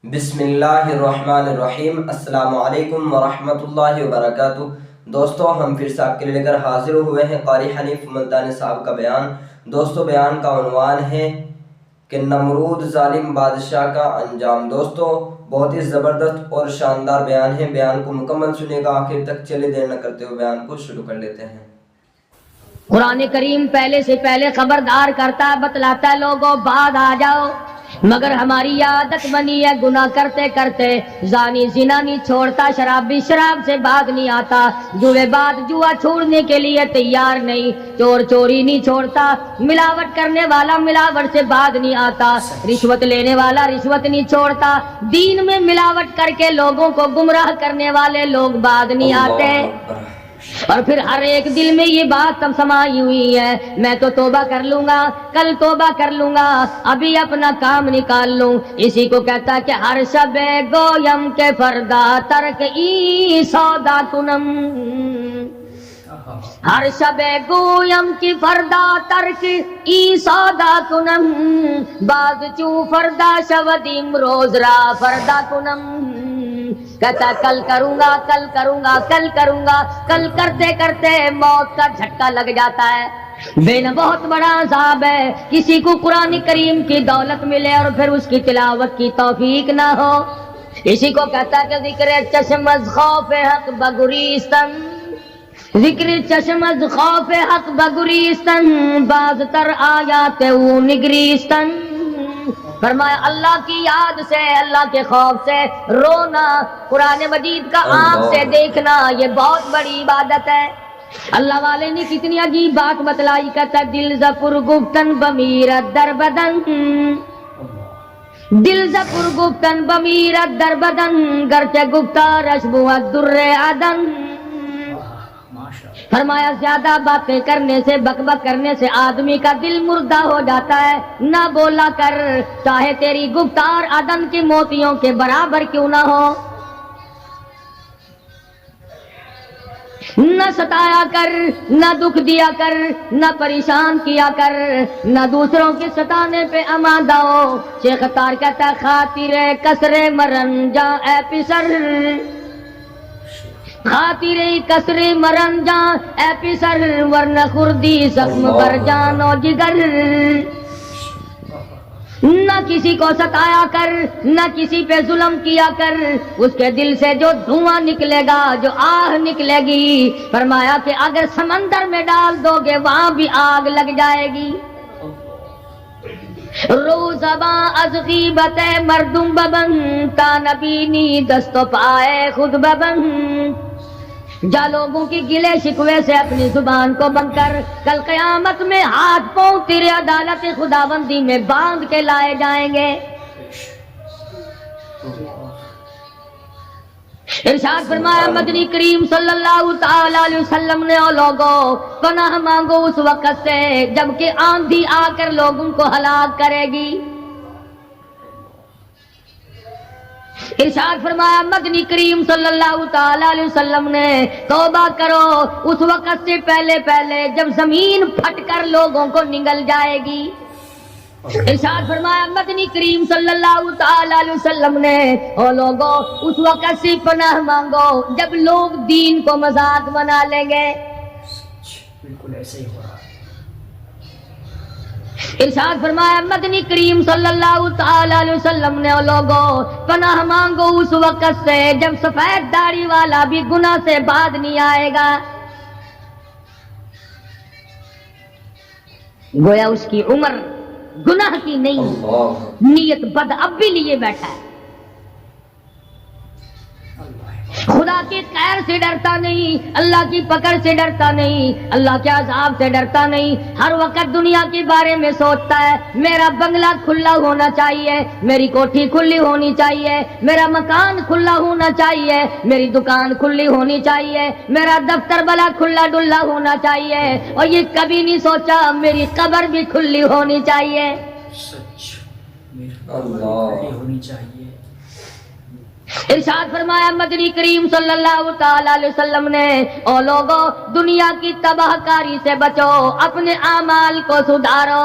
بسم اللہ الرحمن الرحیم۔ السلام علیکم ورحمۃ اللہ وبرکاتہ۔ دوستو، ہم پھر سے آپ کے لیے لے کر حاضر ہوئے ہیں قاری حنیف ملتانی صاحب کا بیان۔ دوستو، بیان کا عنوان ہے کہ نمرود ظالم بادشاہ کا انجام۔ دوستو، بہت ہی زبردست اور شاندار بیان ہے، بیان کو مکمل سنیے گا آخر تک۔ چلے دیر نہ کرتے ہوئے بیان کو شروع کر لیتے ہیں۔ قرآن کریم پہلے سے پہلے خبردار کرتا ہے، بتلاتا ہے لوگوں بعد آ جاؤ، مگر ہماری عادت بنی ہے گناہ کرتے کرتے زانی زنا نہیں چھوڑتا، شرابی شراب سے باز نہیں آتا، جوئے بعد جوا چھوڑنے کے لیے تیار نہیں، چور چوری نہیں چھوڑتا، ملاوٹ کرنے والا ملاوٹ سے باز نہیں آتا، رشوت لینے والا رشوت نہیں چھوڑتا، دین میں ملاوٹ کر کے لوگوں کو گمراہ کرنے والے لوگ باز نہیں آتے۔ اور پھر ہر ایک دل میں یہ بات تب سمائی ہوئی ہے، میں تو توبہ کر لوں گا، کل توبہ کر لوں گا، ابھی اپنا کام نکال لوں۔ اسی کو کہتا ہے کہ ہر شب گویم کے فردا ترک ای سودا کنم، ہر شب گویم کی فردا ترک ای سودا کنم، بعد چوں فردا شودیم روز را فردا کنم۔ کہتا کل کروں گا کل کروں گا کل کروں گا، کل کرتے کرتے موت کا جھٹکا لگ جاتا ہے۔ بین بہت بڑا عذاب ہے کسی کو قرآن کریم کی دولت ملے اور پھر اس کی تلاوت کی توفیق نہ ہو۔ اسی کو کہتا ہے کہ ذکر چشم از خوف حق بگریستن، ذکر چشم از خوف حق بگریستن، باز تر آیات او نگریستن۔ فرمایا اللہ کی یاد سے، اللہ کے خوف سے رونا، قرآن مجید کا آنکھ سے دیکھنا، یہ بہت بڑی عبادت ہے۔ اللہ والے نے کتنی عجیب بات بتلائی، کہتا دل زپر گفتن بمیرت در بدن، دل زپر گفتن بمیرت در بدن، گرچہ گفتار اشبوت در عدن۔ فرمایا زیادہ باتیں کرنے سے، بک بک کرنے سے آدمی کا دل مردہ ہو جاتا ہے، نہ بولا کر، چاہے تیری گفتار عدن کے موتیوں کے برابر کیوں نہ ہو۔ نہ ستایا کر، نہ دکھ دیا کر، نہ پریشان کیا کر، نہ دوسروں کے ستانے پہ آمادہ ہو۔ شیخ تار کہتا خاطر کسر مرن جا اے پسر، خاطر کسر مرن جان اے پسر، ورنہ خردی زخم بر جان و جگر۔ نہ کسی کو ستایا کر، نہ کسی پہ ظلم کیا کر، اس کے دل سے جو دھواں نکلے گا، جو آہ نکلے گی، فرمایا کہ اگر سمندر میں ڈال دو گے وہاں بھی آگ لگ جائے گی۔ روزباں از غیبت مردم ببن، تا نبینی دست و پائے خود ببن۔ جا لوگوں کی گلے شکوے سے اپنی زبان کو بند کر، کل قیامت میں ہاتھ پاؤں تیرے عدالت خداوندی میں باندھ کے لائے جائیں گے۔ ارشاد فرمایا مدنی کریم صلی اللہ تعالی علیہ وسلم نے، او لوگوں پناہ مانگو اس وقت سے جبکہ آندھی آ کر لوگوں کو ہلاک کرے گی۔ ارشاد فرمایا مدنی کریم صلی اللہ تعالی علیہ وسلم نے، توبہ کرو اس وقت سے پہلے پہلے جب زمین پھٹ کر لوگوں کو نگل جائے گی۔ ارشاد فرمایا مدنی کریم صلی اللہ تعالی علیہ وسلم نے، او لوگوں اس وقت سے پناہ مانگو جب لوگ دین کو مذاق بنا لیں گے۔ بالکل ایسے ہی ہو رہا ہے۔ ارشاد فرمایا مدنی کریم صلی اللہ تعالی علیہ وسلم نے، او لوگوں پناہ مانگو اس وقت سے جب سفید داڑھی والا بھی گناہ سے باز نہیں آئے گا۔ گویا اس کی عمر گناہ کی نہیں، نیت بد اب بھی لیے بیٹھا ہے، خدا کے قہر سے ڈرتا نہیں، اللہ کی پکڑ سے ڈرتا نہیں، اللہ کے عذاب سے ڈرتا نہیں، ہر وقت دنیا کے بارے میں سوچتا ہے میرا بنگلہ کھلا ہونا چاہیے، میری کوٹھی کھلی ہونی چاہیے، میرا مکان کھلا ہونا چاہیے، میری دکان کھلی ہونی چاہیے، میرا دفتر بلا کھلا ڈلا ہونا چاہیے، اور یہ کبھی نہیں سوچا میری قبر بھی کھلی ہونی چاہیے۔ سچ میری قبر ہونی چاہیے۔ ارشاد فرمایا مدنی کریم صلی اللہ تعالی علیہ وسلم نے، او لوگوں دنیا کی تباہ کاری سے بچو، اپنے اعمال کو سدھارو۔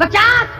50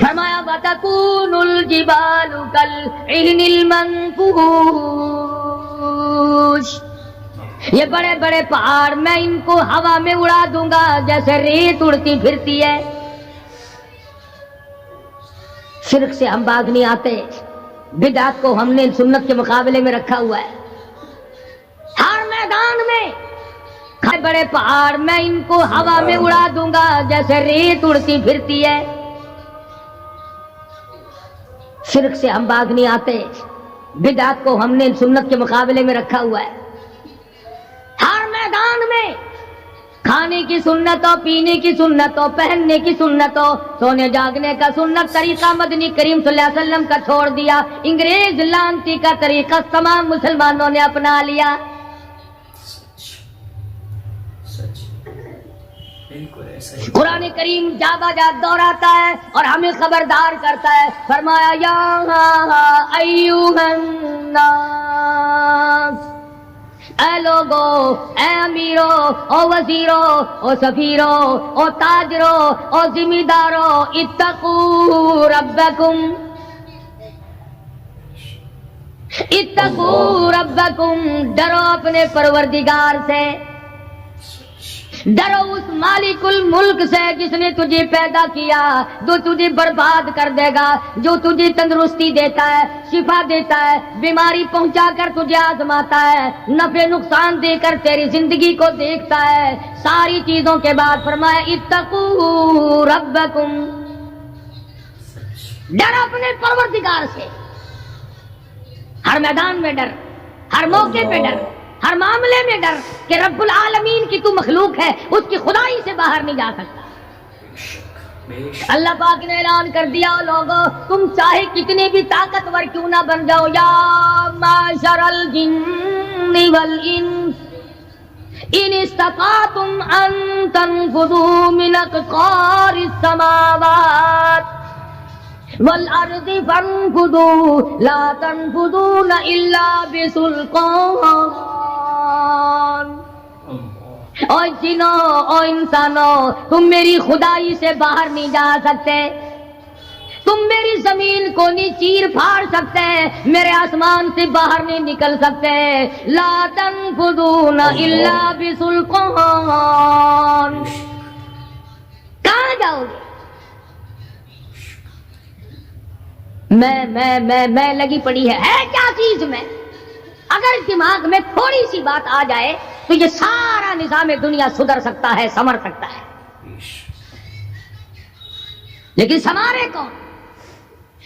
فرمایا وَتَكُونُ الْجِبَالُ كَالْعِهْنِ الْمَنفُوشِ، یہ بڑے بڑے پہاڑ میں ان کو ہوا میں اڑا دوں گا جیسے ریت اڑتی پھرتی ہے۔ شرک سے ہم باز نہیں آتے، بدعت کو ہم نے سنت کے مقابلے میں رکھا ہوا ہے۔ ہر میدان میں بڑے پہاڑ میں ان کو ہوا میں اڑا دوں گا جیسے ریت اڑتی پھرتی ہے۔ شرک سے ہم باز نہیں آتے، بدعت کو ہم نے سنت کے مقابلے میں رکھا ہوا ہے۔ ہر میدان میں کھانے کی سنت ہو، پینے کی سنت ہو، پہننے کی سنت ہو، سونے جاگنے کا سنت طریقہ مدنی کریم صلی اللہ علیہ وسلم کا چھوڑ دیا، انگریز لانتی کا طریقہ تمام مسلمانوں نے اپنا لیا۔ سچ بالکل ایسا ہی۔ قرآن کریم جا بجا دہراتا ہے اور ہمیں خبردار کرتا ہے، فرمایا یا ایھا الناس، اے لوگو، اے امیرو، او وزیرو، او سفیرو، او تاجرو، او ذمہ دارو، اتقوا ربکم، اتقوا ربکم، ڈرو اپنے پروردگار سے، ڈرو اس مالک الملک سے جس نے تجھے پیدا کیا، جو تجھے برباد کر دے گا، جو تجھے تندرستی دیتا ہے، شفا دیتا ہے، بیماری پہنچا کر تجھے آزماتا ہے، نفع نقصان دے کر تیری زندگی کو دیکھتا ہے۔ ساری چیزوں کے بعد فرمایا اتقوا ربکم، ڈر اپنے پروردگار سے، ہر میدان میں ڈر، ہر موقع پہ ڈر، ہر معاملے میں ڈر کہ رب العالمین کی تو مخلوق ہے، اس کی خدائی سے باہر نہیں جا سکتا۔ اللہ پاک نے اعلان کر دیا، لوگوں تم چاہے کتنے بھی طاقتور کیوں نہ بن جاؤ، یا معشر الجن والانس ان استطعتم ان تنفذوا من اقطار السماوات والارض فانفذوا لا تنفذون الا بسلطان۔ او جنوں، او انسانوں، تم میری خدائی سے باہر نہیں جا سکتے، تم میری زمین کو نہیں چیر پھاڑ سکتے، میرے آسمان سے باہر نہیں نکل سکتے، لا تنفذون الا بسلطان۔ کہاں جاؤ گے؟ میں لگی پڑی ہے کیا چیز میں؟ اگر دماغ میں تھوڑی سی بات آ جائے تو یہ سارا نظام دنیا سدھر سکتا ہے، سنور سکتا ہے، لیکن سنوارے کون؟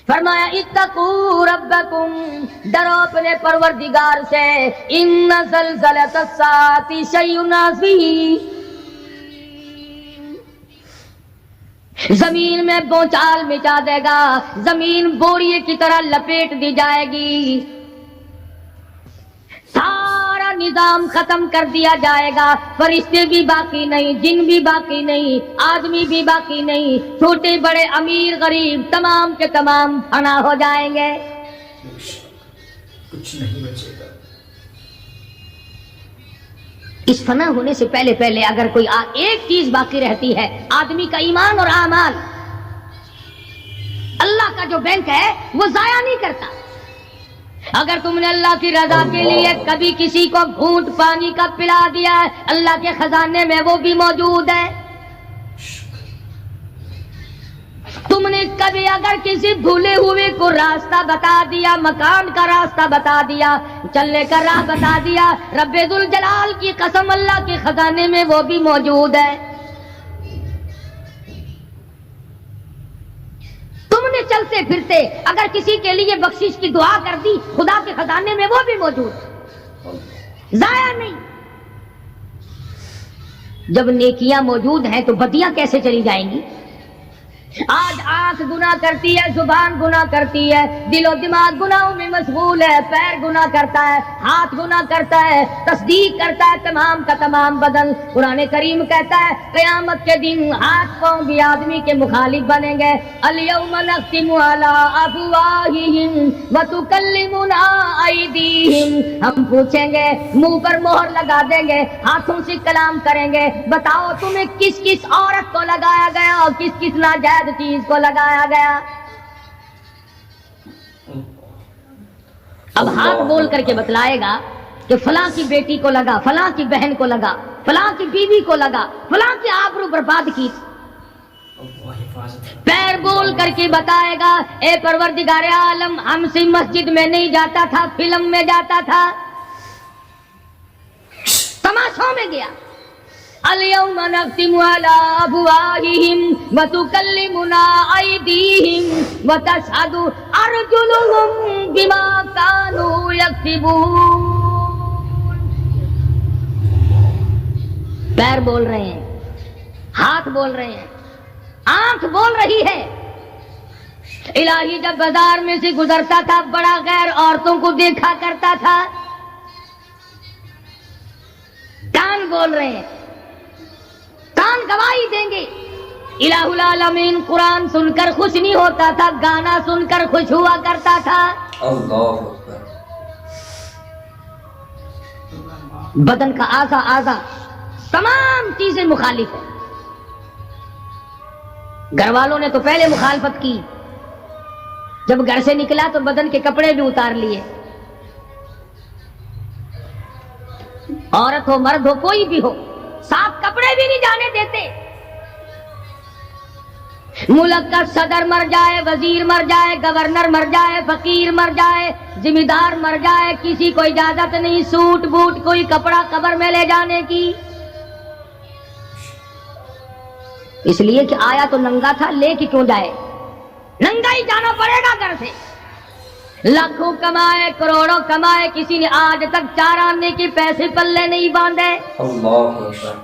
فرمایا اتقوا ربکم، ڈرو اپنے پروردگار سے، ان زلزلۃ الساعۃ شیء عظیم، زمین میں بونچال مچا دے گا، زمین بوریے کی طرح لپیٹ دی جائے گی، سارا نظام ختم کر دیا جائے گا، فرشتے بھی باقی نہیں، جن بھی باقی نہیں، آدمی بھی باقی نہیں، چھوٹے بڑے امیر غریب تمام کے تمام فنا ہو جائیں گے، کچھ نہیں بچے گا۔ اس فنا ہونے سے پہلے اگر کوئی ایک چیز باقی رہتی ہے، آدمی کا ایمان اور اعمال، اللہ کا جو بینک ہے وہ ضائع نہیں کرتا۔ اگر تم نے اللہ کی رضا کے لیے کبھی کسی کو گھونٹ پانی کا پلا دیا ہے، اللہ کے خزانے میں وہ بھی موجود ہے۔ تم نے کبھی اگر کسی بھولے ہوئے کو راستہ بتا دیا، مکان کا راستہ بتا دیا، چلنے کا راہ بتا دیا، رب ذوالجلال کی قسم اللہ کے خزانے میں وہ بھی موجود ہے۔ تم نے چلتے پھرتے اگر کسی کے لیے بخشش کی دعا کر دی، خدا کے خزانے میں وہ بھی موجود ہے، ضائع نہیں۔ جب نیکیاں موجود ہیں تو بدیاں کیسے چلی جائیں گی؟ آج آنکھ گناہ کرتی ہے، زبان گناہ کرتی ہے، دل و دماغ گناہوں میں مشغول ہے، پیر گناہ کرتا ہے، ہاتھ گناہ کرتا ہے، تصدیق کرتا ہے تمام کا تمام بدن۔ قرآن کریم کہتا ہے قیامت کے دن ہاتھ پاؤں بھی آدمی کے مخالف بنیں گے۔ الیوم نختم علی افواہہم وتکلمنا ایدیہم، ہم پوچھیں گے، منہ پر مہر لگا دیں گے، ہاتھوں سے کلام کریں گے، بتاؤ تمہیں کس کس عورت کو لگایا گیا اور کس کس ناجائز سفید چیز کو لگایا گیا. اب ہاتھ بول کر کے بتلائے گا کہ فلاں کی بیٹی کو لگا, فلاں کی بہن کو لگا, فلاں کی بیوی کو لگا, فلاں کی آبرو برباد کی. پیر بول کر کے بتائے گا اے پروردگار عالم, ہم سے مسجد میں نہیں جاتا تھا, فلم میں جاتا تھا, تماشوں میں گیا. اليوم نختم على افواههم وتكلمنا ايديهم وتشهد ارجلهم بما كانوا يكسبون. پیر بول رہے ہیں, ہاتھ بول رہے ہیں, آنکھ بول رہی ہے. الہی جب بازار میں سے گزرتا تھا بڑا غیر عورتوں کو دیکھا کرتا تھا. کان بول رہے ہیں, کان گواہی دیں گے. الہ العالمین قرآن سن کر خوش نہیں ہوتا تھا, گانا سن کر خوش ہوا کرتا تھا. اللہ اکبر. بدن کا اعضا تمام چیزیں مخالف ہیں. گھر والوں نے تو پہلے مخالفت کی, جب گھر سے نکلا تو بدن کے کپڑے بھی اتار لیے. عورت ہو مرد ہو کوئی بھی ہو, صاف کپڑے بھی نہیں جانے دیتے. ملک کا صدر مر جائے, وزیر مر جائے, گورنر مر جائے, فقیر مر جائے, ذمہ دار مر جائے, کسی کو اجازت نہیں سوٹ بوٹ کوئی کپڑا قبر میں لے جانے کی. اس لیے کہ آیا تو ننگا تھا, لے کے کیوں جائے, ننگا ہی جانا پڑے گا گھر سے. لاکھوں کمائے, کروڑوں کمائے, کسی نے آج تک 4 آنے کے پیسے پلے نہیں باندھے. اللہ اکبر.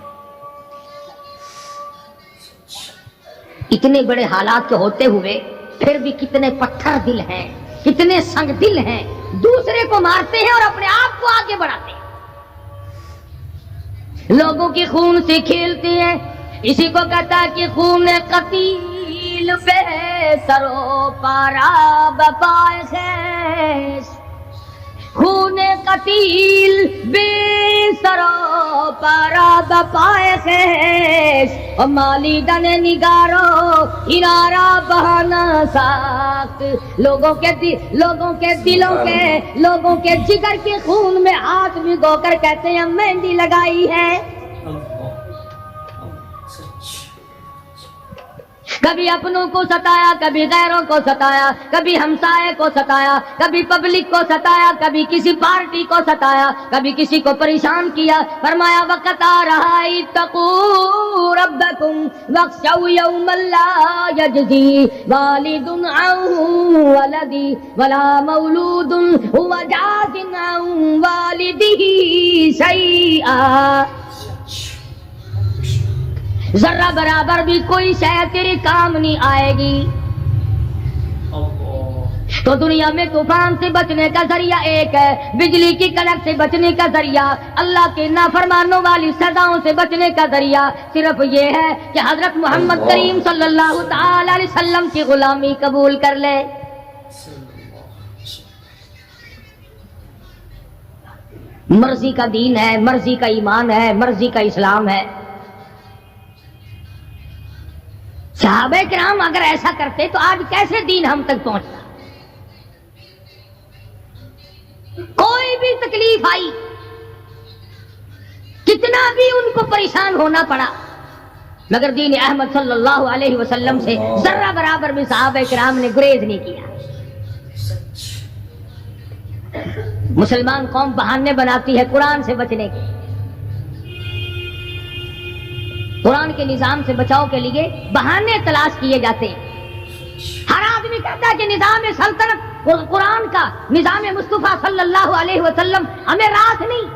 اتنے بڑے حالات کے ہوتے ہوئے پھر بھی کتنے پتھر دل ہیں, کتنے سنگ دل ہیں, دوسرے کو مارتے ہیں اور اپنے آپ کو آگے بڑھاتے ہیں. لوگوں کے خون سے کھیلتے ہیں. اسی کو کہتا ہے کہ خون قتیل بے سرو پارا بپائے خیش. خون قتیل بے سرو پارا بپائے خیش. اور مالی دن نگارو انارا بہانا ساخت. لوگوں کے دلوں کے, لوگوں کے جگر کے خون میں ہاتھ بھگو کر کہتے ہیں مہندی لگائی ہے. کبھی اپنوں کو ستایا, کبھی غیروں کو ستایا, کبھی ہمسائے کو ستایا, کبھی پبلک کو ستایا, کبھی کسی پارٹی کو ستایا, کبھی کسی کو پریشان کیا. فرمایا وقت آ رہا ہے اتقوا ربکم واخشوا یوما لا یجزی والد عن ولدی ولا مولود هو جاز عن والده شیئا. ذرہ برابر بھی کوئی شے تیرے کام نہیں آئے گی. تو دنیا میں طوفان سے بچنے کا ذریعہ ایک ہے, بجلی کی کڑک سے بچنے کا ذریعہ, اللہ کے نافرمانوں والی سزاؤں سے بچنے کا ذریعہ صرف یہ ہے کہ حضرت محمد کریم صلی اللہ تعالی علیہ وسلم کی غلامی قبول کر لے. مرضی کا دین ہے, مرضی کا ایمان ہے, مرضی کا اسلام ہے. صحابہ کرام اگر ایسا کرتے تو آج کیسے دین ہم تک پہنچتا. کوئی بھی تکلیف آئی, کتنا بھی ان کو پریشان ہونا پڑا, مگر دین احمد صلی اللہ علیہ وسلم سے ذرہ برابر بھی صحابہ کرام نے گریز نہیں کیا. مسلمان قوم بہانے بناتی ہے قرآن سے بچنے کے. قرآن کے نظام سے بچاؤ کے لیے بہانے تلاش کیے جاتے ہیں. ہر آدمی کہتا ہے کہ نظام سلطنت قرآن کا, نظام مصطفیٰ صلی اللہ علیہ وسلم ہمیں راس نہیں.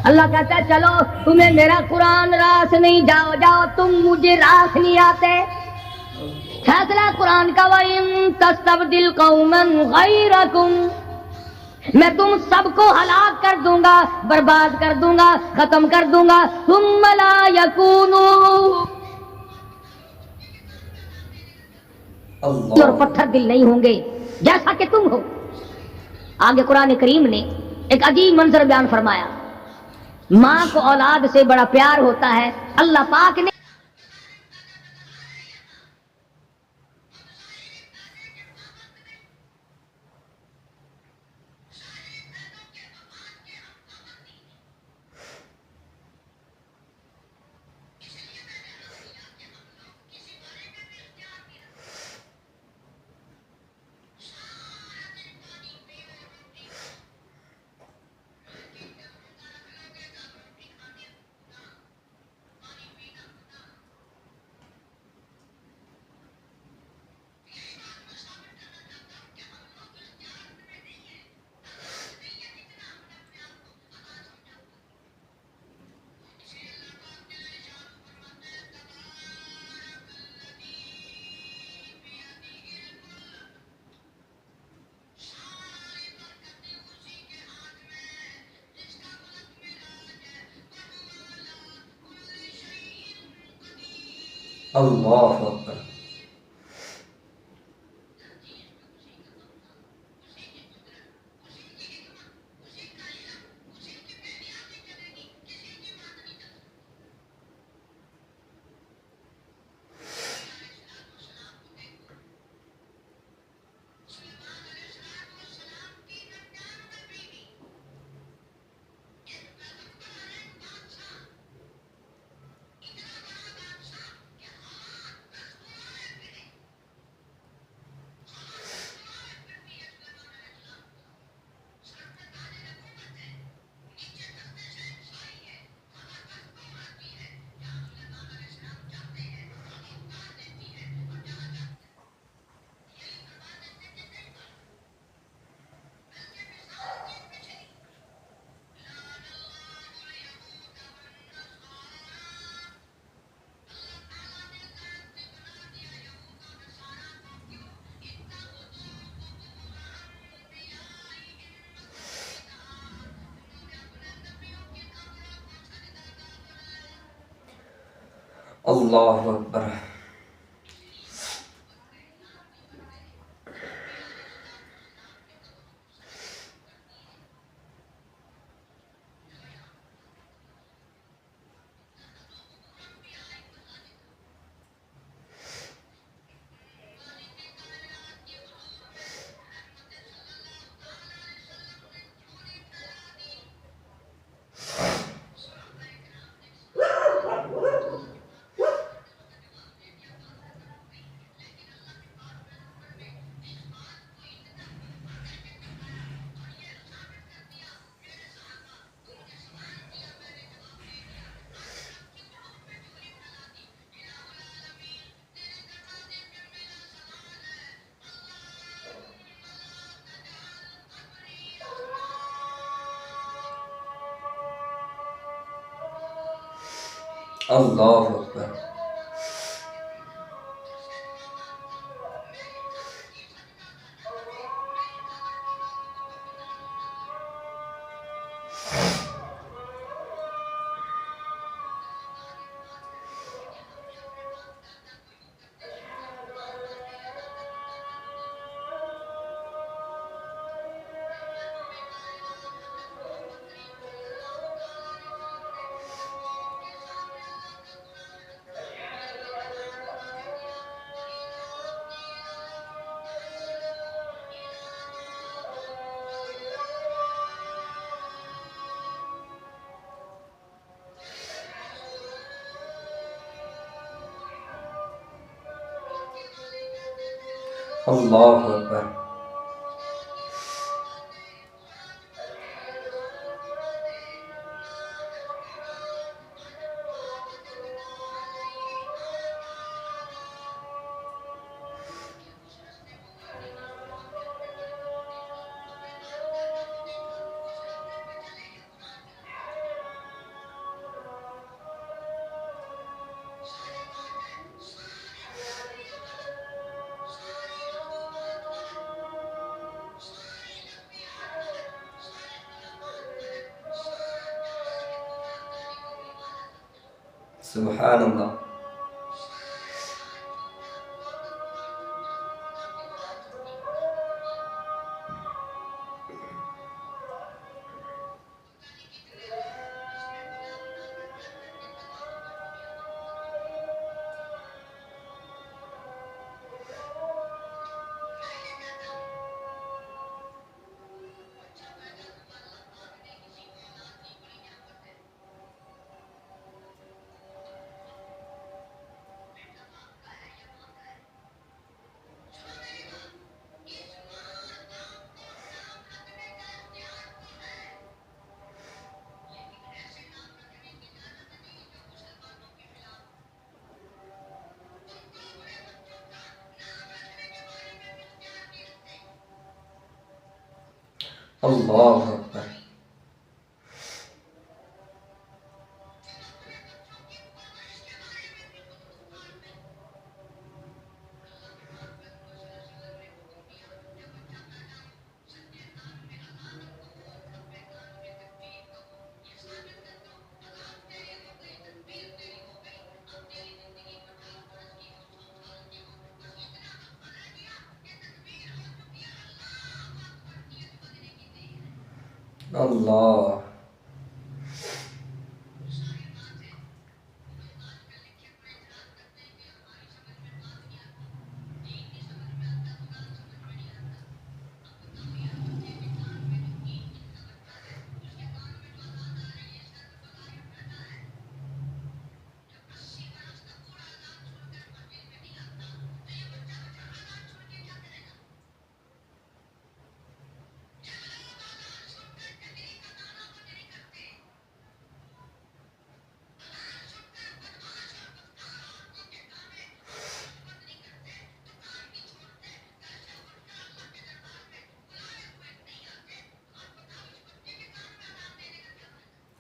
اللہ کہتا ہے چلو تمہیں میرا قرآن راس نہیں, جاؤ جاؤ تم مجھے راس نہیں آتے. فیصلہ قرآن کا وَإِن تَسْتَبْدِلْ قَوْمًا غَيْرَكُمْ, میں تم سب کو ہلاک کر دوں گا, برباد کر دوں گا, ختم کر دوں گا. ثم لا یکونوا, اور پتھر دل نہیں ہوں گے جیسا کہ تم ہو. آگے قرآن کریم نے ایک عجیب منظر بیان فرمایا. ماں کو اولاد سے بڑا پیار ہوتا ہے. اللہ پاک نے اللہ اکبر. اللہ اکبر. اللہ اکبر. اللہ اکبر. سبحان اللہ. اللہ اکبر. اللہ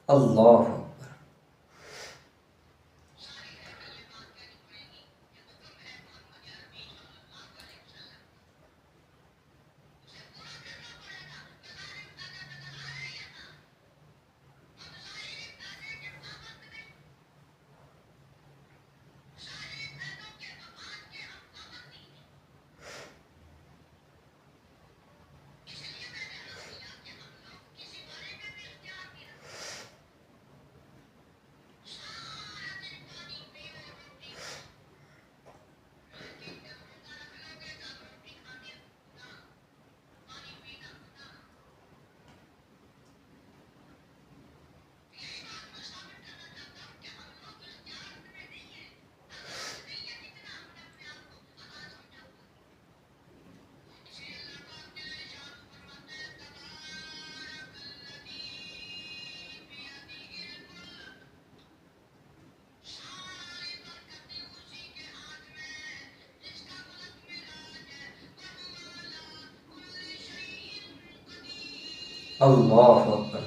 اللہ اللہ اکبر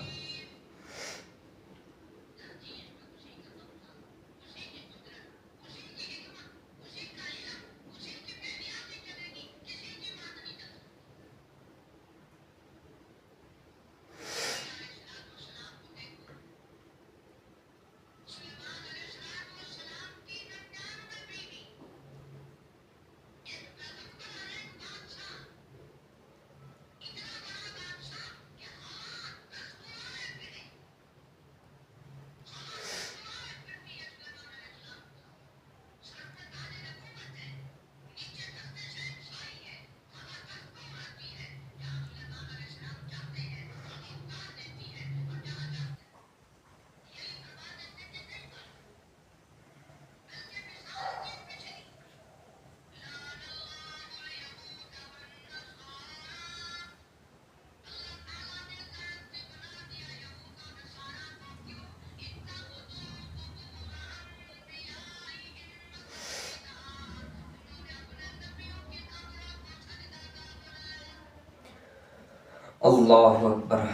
اللہ اکبر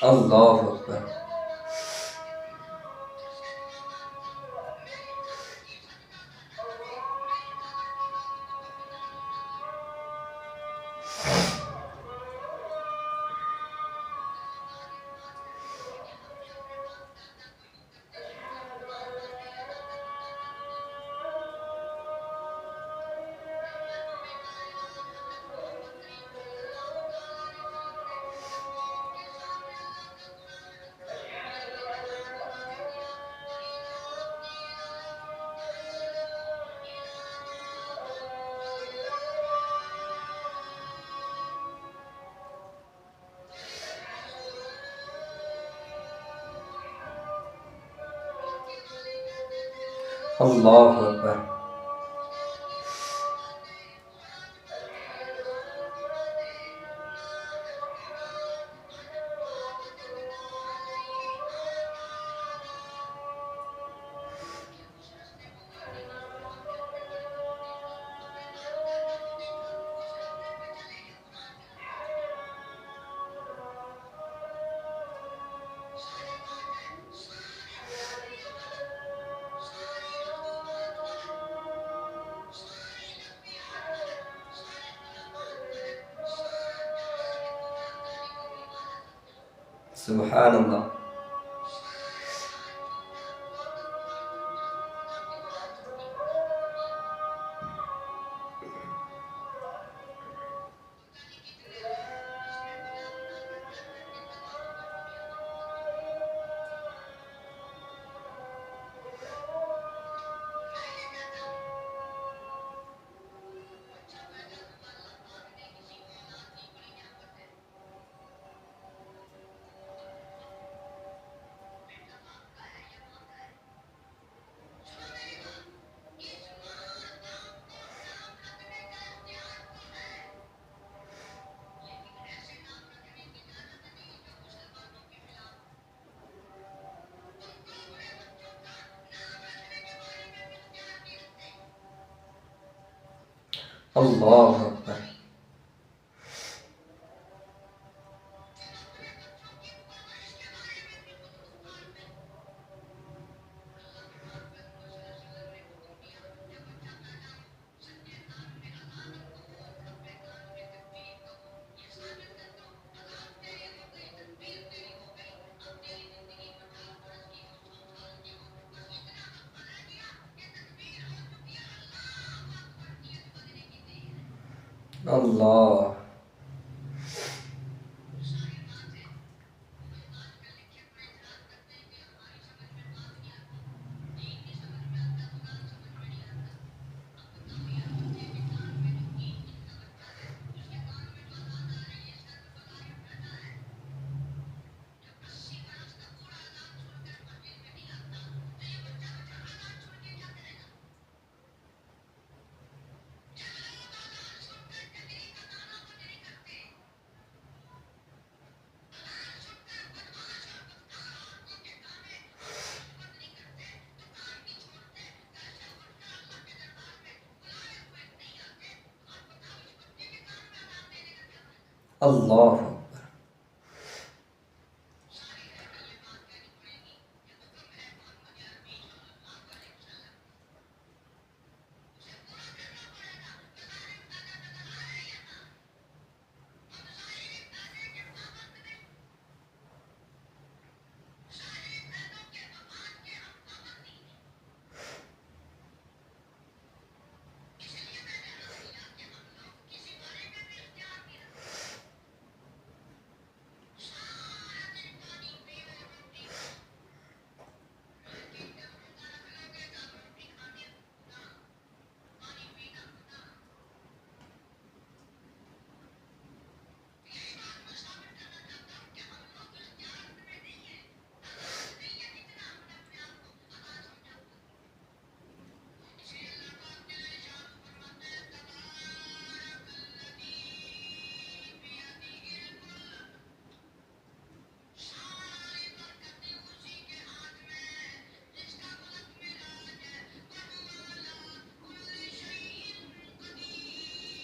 اللہ اکبر اللہ اکبر۔ سبحان اللہ۔ اللہ اکبر۔ اللہ۔ اللہ اکبر۔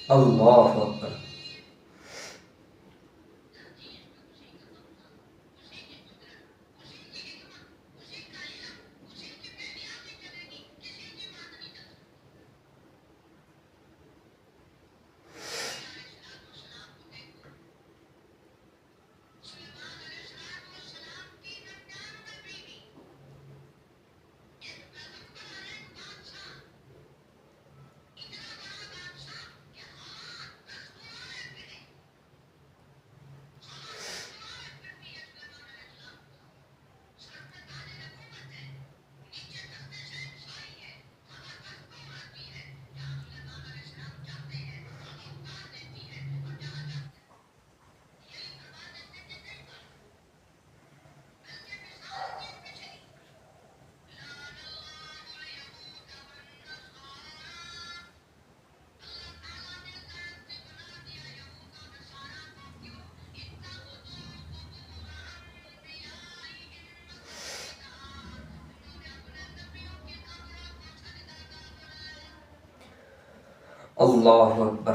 اللہ اکبر۔ اللہ اکبر۔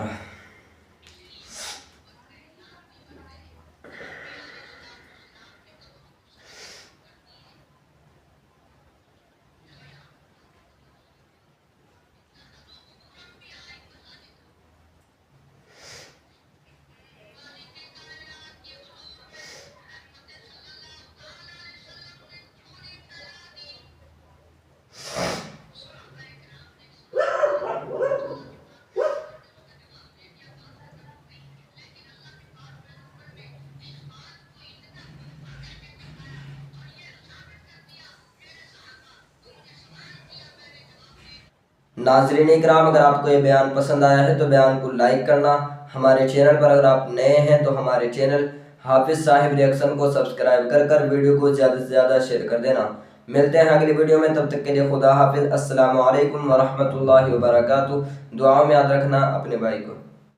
ناظرین اکرام، اگر آپ کو یہ بیان پسند آیا ہے تو بیان کو لائک کرنا، ہمارے چینل پر اگر آپ نئے ہیں تو ہمارے چینل حافظ صاحب ریئیکشن کو سبسکرائب کر ویڈیو کو زیادہ سے زیادہ شیئر کر دینا۔ ملتے ہیں اگلی ویڈیو میں، تب تک کے لیے خدا حافظ۔ السلام علیکم ورحمۃ اللہ وبرکاتہ۔ دعاؤں میں یاد رکھنا اپنے بھائی کو۔